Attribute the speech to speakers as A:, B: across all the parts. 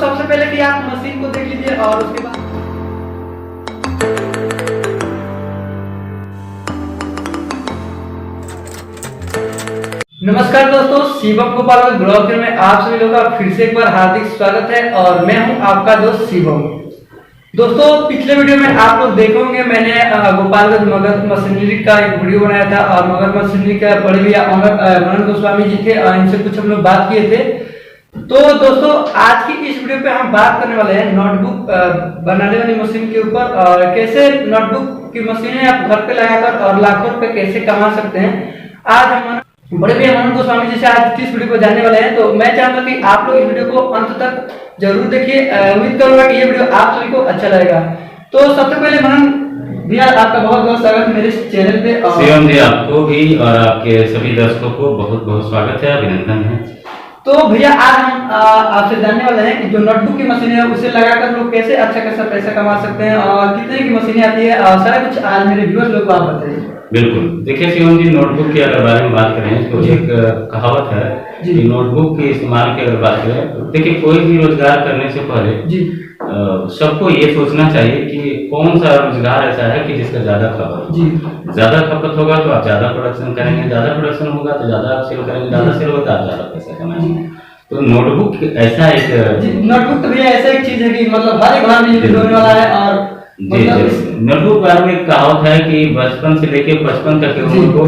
A: सबसे पहले कि आप मशीन को देख लीजिए और उसके बाद नमस्कार दोस्तों, शिवम गोपाल ब्लॉग में आप सभी लोगों का फिर से एक बार हार्दिक स्वागत है और मैं हूं आपका दोस्त शिवम। दोस्तों, पिछले वीडियो में आप लोग देखे होंगे मैंने गोपालगंज मगध मशीनरी का एक वीडियो बनाया था और मगध मशीनरी का बड़े भैया मनन गोस्वामी जी थे, इनसे कुछ हम लोग बात किए थे। तो दोस्तों, आज की इस वीडियो पे हम बात करने वाले हैं नोटबुक बनाने वाली मशीन के ऊपर और कैसे नोटबुक की मशीनें आप घर पे लगाकर और लाखों रुपए कैसे कमा सकते हैं। आज हम बड़े भैया मनन गोस्वामी जी से आज इस वीडियो को जानने वाले हैं। तो मैं चाहूंगा कि आप लोग इस वीडियो को अंत तक जरूर देखिए। उम्मीद करूंगा कि ये वीडियो आप सभी को अच्छा लगेगा। तो सबसे पहले मनन भैया, आपका बहुत बहुत स्वागत मेरे चैनल पे।
B: शिवम जी, आपको भी और आपके सभी दर्शकों को बहुत बहुत स्वागत है, अभिनंदन है।
A: तो भैया, आज हम आपसे जानने वाले हैं कि जो नोटबुक की मशीन है उसे लगाकर लोग कैसे अच्छा खासा पैसा कमा सकते हैं और कितने की मशीनें आती है और सारा कुछ आज मेरे व्यूअर्स लोग को आप बताइए।
B: बिल्कुल, देखिए शिवम जी, नोटबुक के अगर बारे में बात करें तो एक कहावत है कि नोटबुक के इस्तेमाल की अगर बात करें तो देखिए, कोई भी रोजगार करने से पहले सबको ये सोचना चाहिए कि कौन सा रोजगार ऐसा है कि जिसका ज्यादा खपत ज्यादा खपत होगा तो आप ज्यादा प्रोडक्शन करेंगे, ज्यादा प्रोडक्शन होगा तो ज्यादा आप सेल करेंगे, ज्यादा सेल होगा तो आप ज्यादा पैसा कमाएंगे। तो नोटबुक ऐसा एक
A: नोटबुक तो भैया ऐसा एक चीज है कि मतलब हर एक घर में यूज होने वाला है और
B: नोटबुक बारे में कहावत है कि बचपन से लेके 55 तक के उम्र को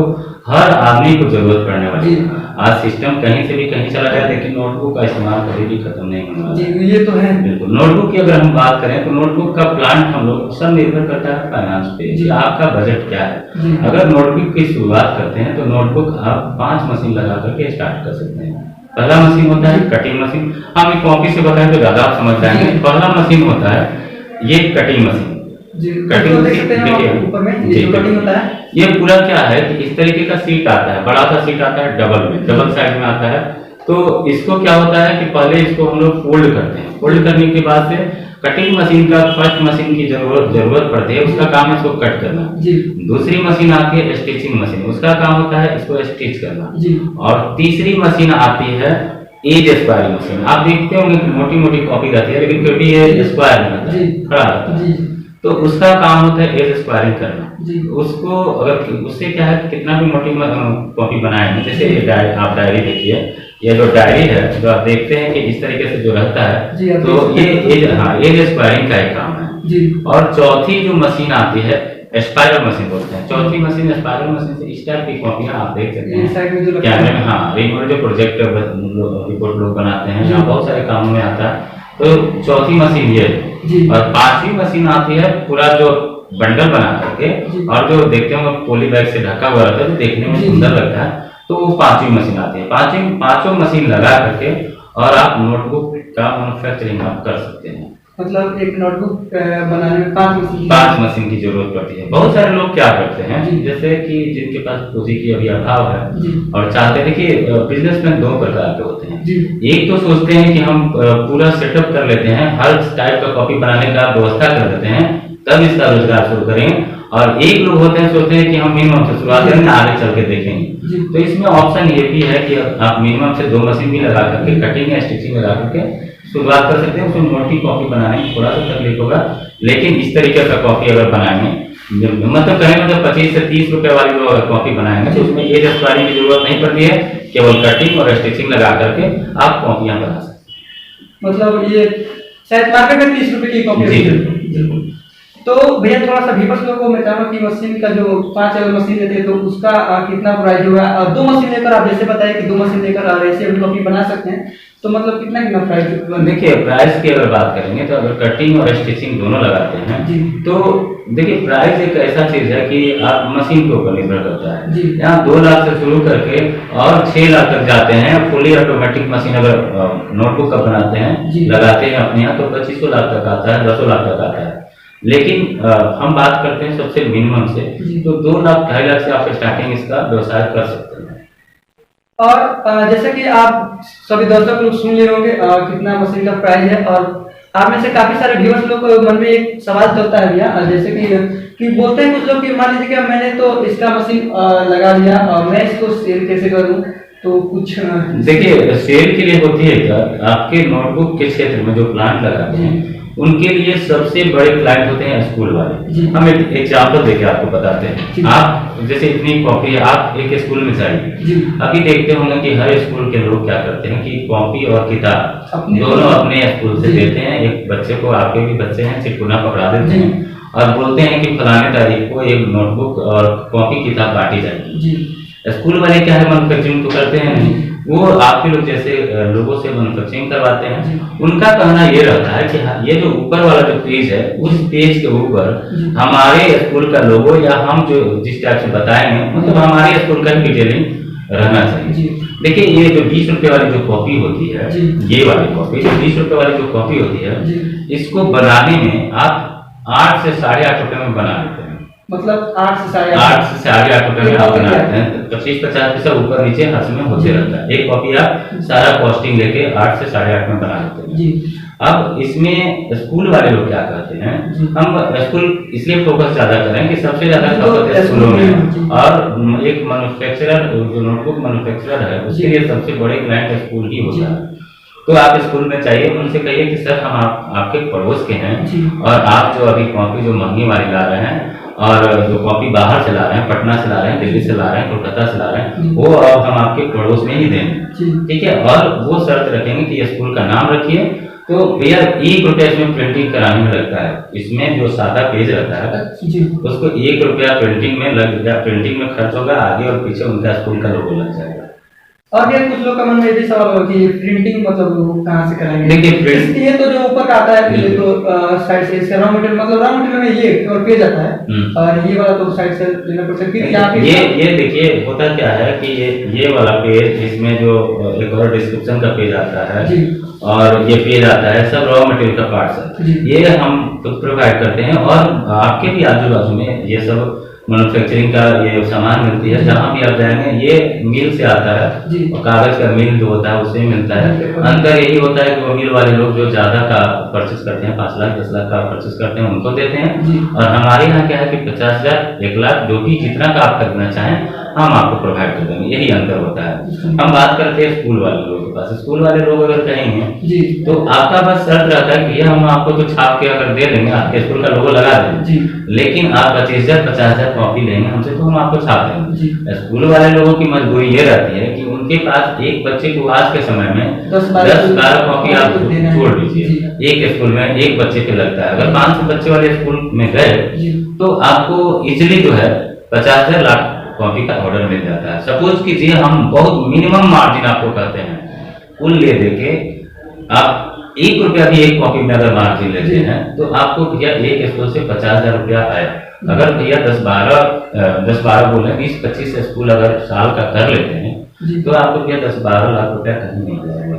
B: हर आदमी को जरूरत पड़ने वाली है। आज सिस्टम कहीं से भी कहीं चला गया, लेकिन नोटबुक का इस्तेमाल कभी भी खत्म नहीं होने वाला।
A: ये तो है।
B: बिल्कुल, नोटबुक की अगर हम बात करें तो नोटबुक का प्लान हम लोग सब निर्भर करता है फाइनेंस पे जी। आपका बजट क्या है। अगर नोटबुक की शुरुआत करते हैं तो नोटबुक आप 5 मशीन लगा करके स्टार्ट कर सकते हैं। पहला मशीन होता है कटिंग मशीन। हम एक कॉपी से बताएं तो ज्यादा आप समझ जाएंगे। पहला मशीन होता है ये कटिंग मशीन।
A: कटिंग होता है,
B: ये पूरा क्या है कि इस तरीके का सीट आता है, बड़ा सा सीट आता है, डबल साइड में आता है। तो इसको क्या होता है कि पहले इसको हम लोग फोल्ड करते हैं। फोल्ड करने के बाद से कटिंग मशीन का फर्स्ट मशीन की जरूरत पड़ती है, उसका काम है इसको कट करना। दूसरी मशीन आती है स्टिचिंग मशीन, उसका काम होता है इसको स्टिच करना। और तीसरी मशीन आती है एज स्क्वायरिंग मशीन। आप देखते होंगे कि मोटी मोटी कॉपी रहती है, लेकिन क्योंकि ये स्क्वायर में रहता है, खड़ा रहता है, तो उसका काम होता है एज स्क्वायरिंग करना। उसको अगर उससे क्या है कि कितना भी मोटी कॉपी बनाएंगे, जैसे आप डायरी देखिए, ये जो डायरी है जो आप देखते हैं कि इस तरीके से जो रहता है, तो ये एज स्क्वायरिंग का एक काम है। और चौथी जो मशीन आती है स्पाइरल मशीन बोलते हैं। चौथी मशीन स्पाइरल मशीन से इस टाइप की कॉपियां आप देख सकते हैं कैमरे में। हाँ, रिमोट जो प्रोजेक्ट रिपोर्ट लोग बनाते हैं, यहाँ बहुत सारे कामों में आता है। तो चौथी मशीन ये और 5वीं मशीन आती है पूरा जो बंडल बना करके और जो देखते हैं पोली बैग से ढका हुआ रहता है, जो देखने में सुंदर लगता है, तो वो 5वीं मशीन आती है। पांचों मशीन लगा करके और आप नोटबुक का मैन्युफैक्चरिंग आप कर सकते हैं।
A: मतलब एक नोटबुक बनाने में
B: 5 मशीन की जरूरत पड़ती है। बहुत सारे लोग क्या करते हैं, जैसे कि जिनके पास पूंजी की अभी अभाव है और चाहते, देखिए बिजनेसमैन 2 प्रकार के होते हैं। एक तो सोचते हैं कि हम पूरा सेटअप कर लेते हैं, हर टाइप का कॉपी बनाने का व्यवस्था कर देते हैं, तब इसका रोजगार शुरू करेंगे। और एक लोग होते हैं सोचते हैं कि हम मिनिमम से शुरुआत करेंगे, आगे चल के देखेंगे। तो इसमें ऑप्शन ये भी है कि आप मिनिमम से 2 मशीन भी लगा करके कटिंग या स्टिचिंग लगा करके शुरुआत कर सकते हैं। उसमें मोटी कॉपी बनाने में थोड़ा सा तकलीफ होगा, लेकिन इस तरीके का कॉपी अगर बनाएंगे, मतलब कहेंगे तो 25 से 30 रुपए वाली जो कॉपी बनाएंगे तो उसमें एज स्क्वायरिंग की जरूरत नहीं पड़ती है, केवल कटिंग और स्टिचिंग लगा करके आप कॉपियां बना सकते हैं।
A: मतलब ये शायद मार्केट में 30 रुपए की कॉपी। तो भैया, थोड़ा सा व्यूअर्स लोगों को मैं चाहूंगा कि मशीन का जो 5 अगर मशीन लेते हैं तो उसका कितना प्राइस होगा और 2 मशीन लेकर आप जैसे बताइए कि 2 मशीन लेकर ऐसे हम कॉपी बना सकते हैं, तो मतलब कितना प्राइस?
B: देखिए, प्राइस की अगर बात करेंगे तो अगर कटिंग और स्टिचिंग दोनों लगाते हैं तो देखिए प्राइस एक ऐसा चीज है कि आप मशीन के ऊपर निर्भर करता है। यहाँ 2 लाख से शुरू करके और 6 लाख तक जाते हैं। फुली ऑटोमेटिक मशीन अगर नोटबुक का बनाते हैं, लगाते हैं अपने यहाँ, तो 2500 लाख तक आता है, 10 लाख तक आता है। लेकिन हम बात करते हैं सबसे मिनिमम से, तो 2 लाख 2.5 लाख से आप स्टार्टिंग इसका व्यवसाय कर सकते हैं।
A: और जैसे कि आप सभी दर्शक लोग सुन ले होंगे कितना मशीन का प्राइस है, और आप में से काफी सारे व्यूअर्स लोग को मन में एक सवाल चलता है भैया, जैसे कि बोलते हैं कुछ लोग कि मान लीजिए कि मैंने तो इसका मशीन लगा लिया और मैं इसको सेल कैसे करूं, तो कुछ
B: देखिए सेल के लिए होती है क्या, आपके नोटबुक के क्षेत्र में जो प्लांट लगाते हैं उनके लिए सबसे बड़े क्लाइंट होते हैं स्कूल वाले। हम एक एग्जाम्पल देके आपको बताते हैं। आप जैसे इतनी कॉपी है, आप एक स्कूल में जाइए, अभी देखते होंगे कि हर स्कूल के लोग क्या करते हैं कि कॉपी और किताब दोनों अपने स्कूल से देते हैं। एक बच्चे को, आपके भी बच्चे हैं, चिटकुना पकड़ा देते हैं और बोलते हैं कि फलाने तारीख को एक नोटबुक और कॉपी किताब बांटी जाएगी। स्कूल वाले क्या है, मैन्युफैक्चरिंग तो करते हैं नहीं, वो आपके लोग जैसे लोगों से मैन्युफैक्चरिंग करवाते हैं। उनका कहना ये रहता है कि ये जो ऊपर वाला जो पेज है, उस पेज के ऊपर हमारे स्कूल का लोगो या हम जो जिस टाइप से बताएंगे, मतलब हमारे स्कूल का डिटेलिंग रहना चाहिए। देखिए ये जो 20 रुपए वाली जो कॉपी होती है, ये वाली कॉपी जो 20 रुपए वाली जो कॉपी होती है, इसको बनाने में आप 8 से 8.5 रुपए में बना लेते हैं।
A: मतलब 8 से
B: 8.5 रुपए में आप बना लेते हैं। 25-50% ऊपर नीचे हर में होते रहता है। एक कॉपी आप सारा कॉस्टिंग लेके 8 से 8.5 में बना लेते हैं। अब इसमें स्कूल वाले लोग क्या करते हैं, हम स्कूल इसलिए फोकस ज्यादा करें कि सबसे ज्यादा खपत स्कूलों में, और एक मैन्युफैक्चरर जो नोटबुक मैन्युफैक्चरर है उसके लिए सबसे बड़े क्लाइंट स्कूल ही होता है। तो आप स्कूल में चाहिए, उनसे कहिए कि सर हम आपके पड़ोस के हैं और आप जो अभी कॉपी जो महंगी वाली ला रहे हैं और जो कॉपी बाहर से ला रहे हैं, पटना से ला रहे हैं, दिल्ली से ला रहे हैं, कोलकाता से ला रहे हैं, वो अब हम आपके पड़ोस में ही देंगे, ठीक है। और वो शर्त रखेंगे कि स्कूल का नाम रखिए। तो भैया 1 रुपया इसमें प्रिंटिंग कराने में लगता है। इसमें जो सादा पेज रहता है उसको 1 रुपया प्रिंटिंग में लग गया, प्रिंटिंग में खर्च होगा, आगे और पीछे उनका स्कूल का लोगो लग जाएगा।
A: और ये कुछ लोग का मन में भी सवाल होगा कि प्रिंटिंग मतलब कहाँ से कराएंगे।
B: देखिए
A: ये तो जो ऊपर का आता है ये तो साइड से इसका रॉ मटेरियल, मतलब रॉ मटेरियल में ये और पेज आता है और ये वाला तो साइड से लेना पड़ता है। फिर यहाँ पे
B: ये देखिए होता क्या है कि ये वाला पेज, इसमें जो एक और डिस्क्रिप्शन का पेज आता है और ये पेज आता है, सब रॉ मटेरियल का पार्ट्स है, ये हम खुद प्रोवाइड करते हैं। और आपके भी आजू बाजू में ये सब मैन्युफैक्चरिंग का ये सामान मिलती है, जहाँ भी आप जाएंगे ये मिल से आता है और कागज का मिल जो होता है उससे मिलता है। अंतर यही होता है कि वो मिल वाले लोग जो ज्यादा का परचेस करते हैं, 5 लाख 10 लाख का परचेस करते हैं, उनको देते हैं। और हमारे यहाँ क्या है कि 50,000 1 लाख जो भी जितना का आप खरीदना चाहें हम आपको प्रोवाइड कर देंगे, यही अंतर होता है। हम बात करते हैं स्कूल वाले लोगों के पास। स्कूल वाले लोग अगर कहेंगे तो आपका बस शर्त रहता है कि हम आपको तो छाप के अगर दे देंगे, आपके स्कूल का लोगो लगा देंगे, लेकिन आप 25,000 50,000 कॉपी लेंगे हमसे तो हम आपको छाप देंगे। स्कूल वाले लोगों की मजबूरी ये रहती है कि उनके पास एक बच्चे को आज के समय में 10-12 कॉपी आप छोड़ दीजिए, एक स्कूल में एक बच्चे पे लगता है। अगर 500 बच्चे वाले स्कूल में गए तो आपको इजिली जो है 50,000 लाख कॉपी का ऑर्डर मिल जाता है। सपोज कीजिए हम बहुत मिनिमम मार्जिन आपको कहते हैं, कुल ले देके आप 1 रुपया भी एक कॉपी में अगर मार्जिन लेते हैं तो आपको भैया एक स्कूल से 50,000 रुपया आया। अगर भैया 10-12 बोले 20-25 स्कूल अगर साल का कर लेते हैं तो आपको भैया 10-12 लाख रुपया कहीं नहीं जाएगा।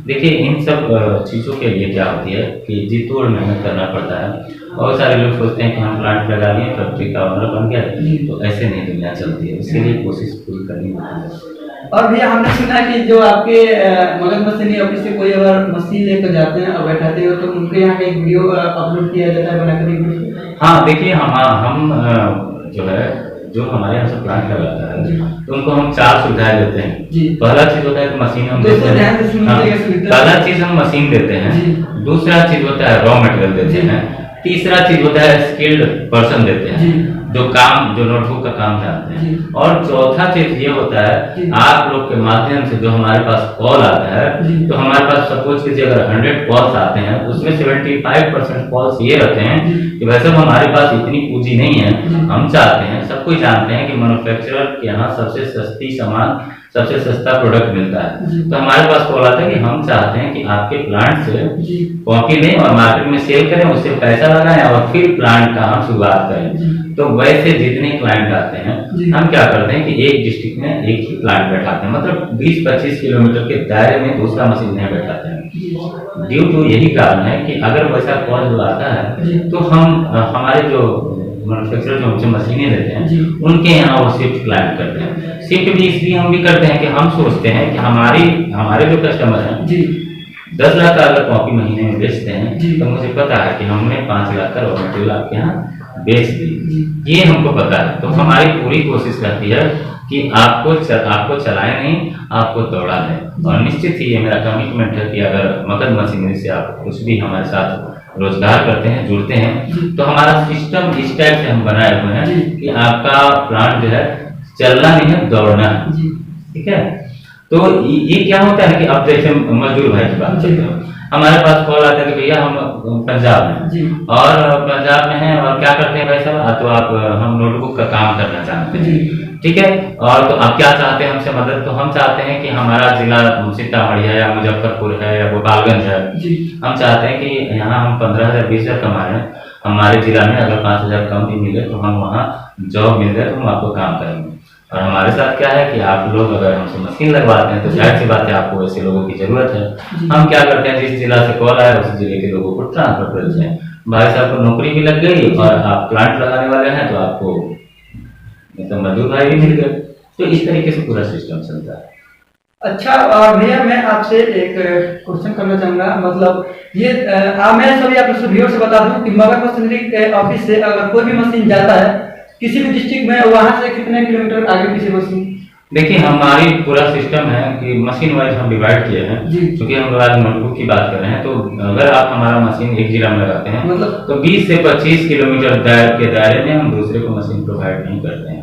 B: देखिए इन सब चीजों के लिए क्या होती है कि जी तोड़ मेहनत करना पड़ता है। बहुत सारे लोग सोचते हैं कि हम प्लांट लगा लिए, फैक्ट्री का ऑनर बन गया, तो ऐसे नहीं दुनिया चलती है, इसके लिए कोशिश पूरी करनी होती है।
A: और भैया हमने सुना कि जो आपके मगध मशीनी ऑफिस से कोई अगर मशीन लेकर जाते हैं और बैठाते हो तो उनके यहाँ का एक वीडियो अपलोड किया जाता है बनाकर।
B: हाँ देखिए हम जो है जो हमारे यहाँ से प्लांट लगाता है तो उनको हम 4 सुविधाएं देते हैं। पहला चीज होता है कि मशीन हम देते हैं, पहला चीज हम मशीन देते हैं, दूसरा चीज होता है रॉ मटेरियल देते हैं, तीसरा चीज होता है स्किल्ड पर्सन देते हैं जो नोटबुक का काम जानते हैं, और चौथा चीज ये होता है आप लोग के माध्यम से जो हमारे पास कॉल आता है, तो हमारे पास सपोज कीजिए अगर 100 कॉल्स आते हैं उसमें 75% कॉल्स ये रहते हैं कि वैसे हमारे पास इतनी पूंजी नहीं है, हम चाहते हैं, सब कोई जानते हैं कि मैन्युफैक्चरर के यहाँ सबसे सस्ती सामान, सबसे सस्ता प्रोडक्ट मिलता है। तो हमारे पास कॉल आता है कि हम चाहते हैं कि आपके प्लांट से कॉपी लें और मार्केट में सेल करें, उससे पैसा लगाएं और फिर प्लांट का हम शुरुआत करें। तो वैसे जितने क्लाइंट आते हैं हम क्या करते हैं कि एक डिस्ट्रिक्ट में एक ही प्लांट बैठाते हैं, मतलब 20-25 किलोमीटर के दायरे में दूसरा मशीन नहीं बैठाते हैं। ड्यू टू यही कारण है कि अगर वैसा कॉल जो आता है तो हम हमारे जो मैन्युफैक्चरर जो हमसे मशीनें लेते हैं उनके यहाँ वो शिफ्ट क्लाइंट करते हैं। शिफ्ट भी इसलिए हम भी करते हैं कि हम सोचते हैं कि हमारे जो कस्टमर हैं 10 लाख का अगर कॉपी महीने में बेचते हैं तो मुझे पता है कि हमने 5 लाख का रॉ मटेरियल आपके यहाँ बेच दी, ये हमको पता है। तो हमारी पूरी कोशिश रहती है कि आपको चलाए नहीं, आपको दौड़ा है। और निश्चित ही ये मेरा कमिटमेंट है कि अगर मगध मशीनरी से आप कुछ भी हमारे साथ रोजगार करते हैं, जुड़ते हैं, तो हमारा सिस्टम इस टाइप से हम बनाए हुए हैं कि आपका प्लांट जो है चलना नहीं है, दौड़ना है। ठीक है, तो ये क्या होता है कि अब जैसे मजदूर भाई की बात करते हैं, हमारे पास कॉल आता है कि भैया हम पंजाब में और पंजाब में हैं और क्या करते हैं भाई साहब, तो आप हम नोटबुक का काम करना चाहते हैं। ठीक है, और तो आप क्या चाहते हैं हमसे मदद? तो हम चाहते हैं कि हमारा जिला सीतामढ़ी है या मुजफ्फरपुर है या गोपालगंज है, हम चाहते हैं कि यहाँ हम 15,000 20,000 कमा रहे हैं, हमारे जिला में अगर 5,000 कम भी मिले तो हम वहाँ जॉब मिल जाए तो हम आपको काम करेंगे। और हमारे साथ क्या है कि आप लोग अगर हमसे मशीन लगवाते हैं तो जाहिर सी बात है आपको ऐसे लोगों की जरूरत है। हम क्या करते हैं, जिस जिला से कॉल आया उस जिले के लोगों को ट्रांसफर कर देते हैं। भाई साहब को नौकरी भी लग गई और आप प्लांट लगाने वाले हैं तो आपको मजदूर भाई भी मिल गए। तो इस तरीके से पूरा सिस्टम चलता है।
A: अच्छा भैया, मैं आपसे एक क्वेश्चन करना चाहूंगा। मतलब ये मैं सभी आप व्यूअर से बता दूं कि मगध मशीनरी के ऑफिस से अगर कोई भी मशीन जाता है किसी भी डिस्ट्रिक्ट में, वहां से कितने किलोमीटर आगे किसी मशीन?
B: देखिए, हमारी पूरा सिस्टम है कि मशीन वाइज हम डिवाइड किए हैं, क्योंकि हम आज नोटबुक की बात कर रहे हैं। तो अगर आप हमारा मशीन एक जिला में लगाते हैं मतलब तो 20 से 25 किलोमीटर के दायरे में हम दूसरे को मशीन प्रोवाइड नहीं करते हैं।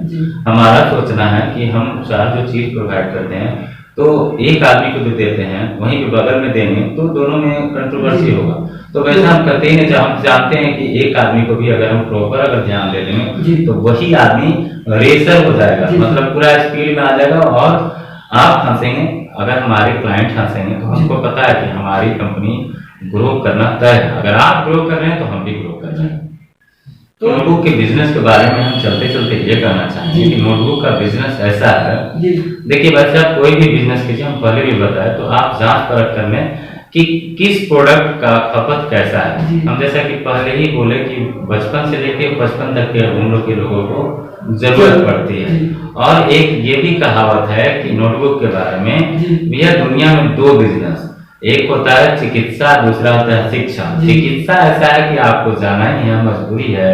B: हमारा सोचना है कि हम जो चीज प्रोवाइड करते हैं तो एक आदमी को जो देते हैं वहीं पे बगल में देंगे तो दोनों में कंट्रोवर्सी होगा। तो वैसे हम करते ही नहीं, हम जानते हैं कि एक आदमी को भी अगर हम प्रॉपर अगर ध्यान दे लेंगे तो वही आदमी रेसर हो जाएगा, मतलब पूरा स्पीड में आ जाएगा। और आप हंसेंगे, अगर हमारे क्लाइंट हंसेंगे तो हमको पता है कि हमारी कंपनी ग्रो करना तय है। अगर आप ग्रो कर रहे हैं तो हम भी ग्रो कर रहे हैं। तो नोटबुक के बिजनेस के बारे में हम चलते चलते ये कहना चाहेंगे कि नोटबुक का बिजनेस ऐसा है। देखिए भाई साहब, कोई भी बिजनेस कीजिए, हम पहले भी बताए, तो आप जांच परख कर लें कि किस प्रोडक्ट का खपत कैसा है। हम जैसा कि पहले ही बोले कि बचपन से लेकर 55 तक के उम्र के लोगों को जरूरत पड़ती है। और एक ये भी कहावत है कि नोटबुक के बारे में, भैया दुनिया में 2 बिजनेस, एक होता है चिकित्सा, दूसरा होता है शिक्षा। चिकित्सा ऐसा है कि आपको जाना ही है, मजबूरी है,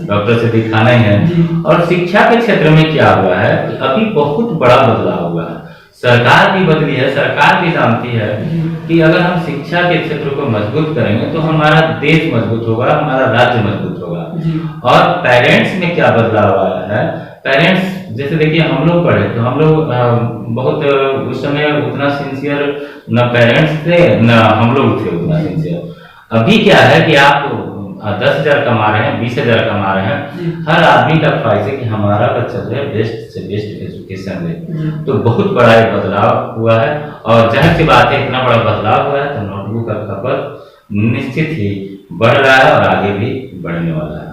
B: डॉक्टर से दिखाना ही है। और शिक्षा के क्षेत्र में क्या हुआ है कि अभी बहुत बड़ा बदलाव हुआ है, सरकार भी बदली है, सरकार भी जानती है कि अगर हम शिक्षा के क्षेत्र को मजबूत करेंगे तो हमारा देश मजबूत होगा, हमारा राज्य मजबूत होगा। और पेरेंट्स में क्या बदलाव आया है, पेरेंट्स जैसे देखिए हम लोग पढ़े तो हम लोग बहुत उस समय उतना सिंसियर न पेरेंट्स थे न हम लोग थे उतना सिंसियर। अभी क्या है कि आप 10,000 कमा रहे हैं, 20,000 कमा रहे हैं, हर आदमी का ख्वाहिश है कि हमारा बच्चा जो है बेस्ट से बेस्ट एजुकेशन ले। तो बहुत बड़ा एक बदलाव हुआ है और जाहिर सी बात है इतना बड़ा बदलाव हुआ है तो नोटबुक का खपत निश्चित ही बढ़ रहा है और आगे भी बढ़ने वाला है।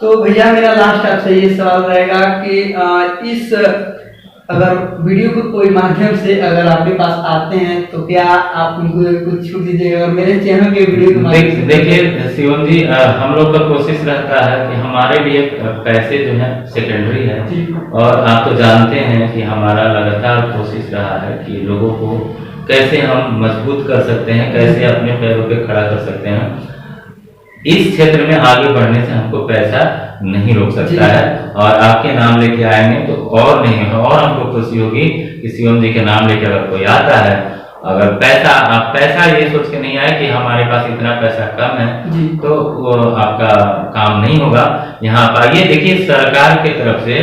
A: तो भैया मेरा लास्ट आपसे ये सवाल रहेगा कि इस अगर वीडियो को कोई माध्यम से अगर आपके पास आते हैं तो क्या आप उनको कुछ छूट दीजिएगा? और मेरे चैनल के वीडियो के माध्यम से
B: देखिए शिवम जी, हम लोग का कोशिश रहता है कि हमारे लिए पैसे जो है सेकेंडरी है। और आप तो जानते हैं कि हमारा लगातार कोशिश रहा है कि लोगों को कैसे हम मजबूत कर सकते हैं, कैसे अपने पैरों पे खड़ा कर सकते हैं। इस क्षेत्र में आगे बढ़ने से हमको पैसा नहीं रोक सकता है। और आपके नाम लेके आएंगे तो और नहीं है, और हमको खुशी होगी कि शिवम जी के नाम लेके अगर कोई आता है, अगर पैसा ये सोच के नहीं आए कि हमारे पास इतना पैसा कम है तो वो आपका काम नहीं होगा। यहाँ पर आइए, देखिए सरकार की तरफ से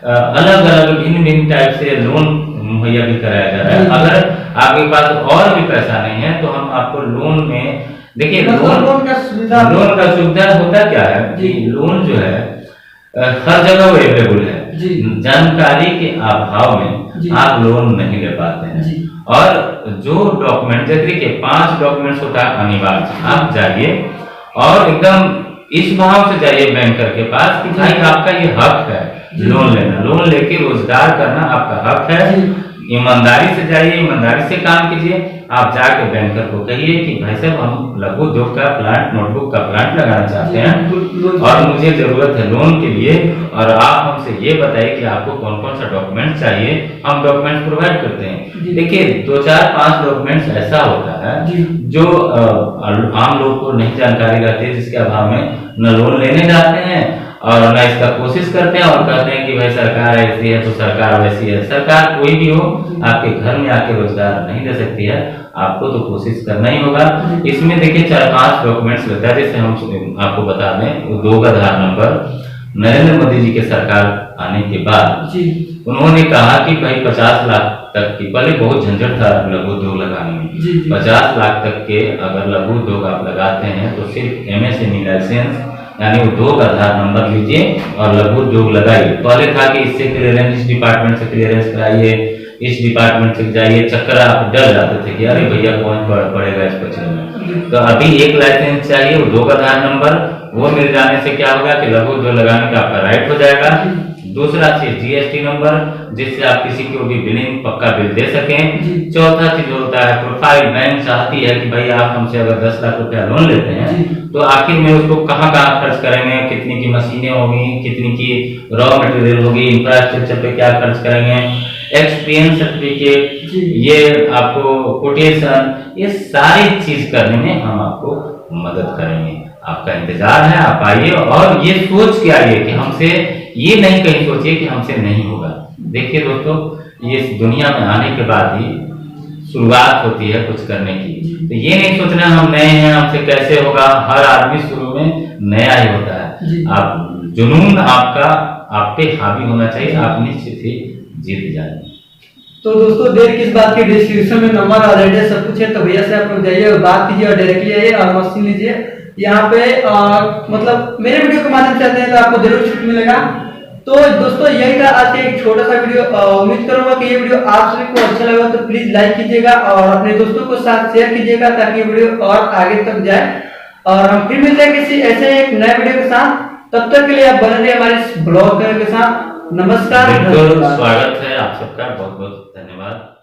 B: अलग अलग भिन्न टाइप से लोन मुहैया भी कराया जा रहा है। अगर आपके पास और भी पैसा नहीं है तो हम आपको लोन में, देखिए लोन का सुविधा होता क्या है कि लोन जो है हर जगह अवेलेबल है, जानकारी के अभाव में आप लोन नहीं ले पाते हैं। और जो डॉक्यूमेंट, जैसे कि 5 डॉक्यूमेंट्स होता है अनिवार्य, आप जाइए और एकदम इस भाव से जाइए बैंकर के पास कि भाई आपका ये हक है लोन लेना, लोन लेके रोजगार करना आपका हक है। ईमानदारी से जाइए, ईमानदारी से काम कीजिए। आप जाके बैंकर को कहिए कि भाई साहब हम लघु उद्योग का प्लांट, नोटबुक का प्लांट लगाना चाहते हैं और मुझे जरूरत है लोन के लिए, और आप हमसे ये बताइए कि आपको कौन कौन सा डॉक्यूमेंट चाहिए, हम डॉक्यूमेंट प्रोवाइड करते हैं। देखिए 2, 4, 5 डॉक्यूमेंट्स ऐसा होता है जो आम लोग को नहीं जानकारी रहती है, जिसके अभाव में न लोन लेने जाते हैं और ना इसका कोशिश करते हैं और कहते हैं कि भाई सरकार ऐसी है तो सरकार वैसी है। सरकार कोई भी हो आपके घर में आके रोजगार नहीं दे सकती है, आपको तो कोशिश करना ही होगा। इसमें देखिए 4-5 डॉक्यूमेंट्स लगता है, जैसे हम आपको बता दें 2 का आधार नंबर। नरेंद्र मोदी जी के सरकार आने के बाद
A: जी
B: उन्होंने कहा कि भाई 50 लाख तक की, पहले बहुत झंझट था लघु उद्योग लगाने में,
A: जी
B: 50 लाख तक के अगर लघु उद्योग आप लगाते हैं तो सिर्फ एमएसएमई लाइसेंस यानी उद्योग आधार नंबर लीजिए और लघु उद्योग लगाइए। पहले था कि इससे क्लियरेंस, इस डिपार्टमेंट से क्लियरेंस कराइए, इस डिपार्टमेंट से जाइए, चक्कर आप डर जाते थे कि अरे भैया कौन पड़ेगा इस पचने में। तो अभी एक लाइसेंस चाहिए, उद्योग आधार नंबर, वो मिल जाने से क्या होगा कि लघु उद्योग लगाने का आपका राइट हो जाएगा। दूसरा चीज जीएसटी नंबर, जिससे आप किसी को भी बिलिंग पक्का बिल दे सकें। चौथा चीज होता है प्रोफाइल। बैंक चाहती है कि भाई आप हमसे अगर 10 लाख रुपया लोन लेते हैं तो आखिर में उसको कहाँ कहाँ खर्च करेंगे, कितनी की मशीनें होगी, कितनी की रॉ मटेरियल होगी, इंफ्रास्ट्रक्चर पे क्या खर्च करेंगे, एक्सपीरियंस सर्टिफिकेट, ये आपको कोटेशन, ये सारी चीज करने में हम आपको मदद करेंगे। आपका इंतजार है, आप आइए और ये सोच के आइए कि हमसे, ये नहीं कहीं सोचिए कि हमसे नहीं होगा। देखिए दोस्तों, ये दुनिया में आने के बाद ही शुरुआत होती है कुछ करने की। तो ये नहीं सोचना हम नए हैं हमसे कैसे होगा। हर आदमी शुरू में नया ही होता है। आप जुनून आपका आप पे हावी होना चाहिए, आप निश्चित ही जीत जाए।
A: तो दोस्तों देर किस बात की, डिस्क्रिप्शन में नंबर और एड्रेस सब कुछ है, तो भैया से आप लोग जाइए और बात कीजिए और डायरेक्टली आइए और मशीन लीजिए यहाँ पे। मतलब मेरे वीडियो के माध्यम से आते हैं तो आपको जरूर छूट मिलेगा। तो दोस्तों यही था आज का एक छोटा सा वीडियो। उम्मीद करूंगा कि ये वीडियो आप सभी को अच्छा लगा, तो प्लीज लाइक कीजिएगा और अपने दोस्तों को साथ शेयर कीजिएगा ताकि वीडियो और आगे तक जाए। और हम फिर मिलते हैं किसी ऐसे एक नए वीडियो के साथ। तब तक के लिए आप बने रहिए हमारे इस ब्लॉग के साथ। नमस्कार,
B: स्वागत है आप सबका, बहुत बहुत धन्यवाद।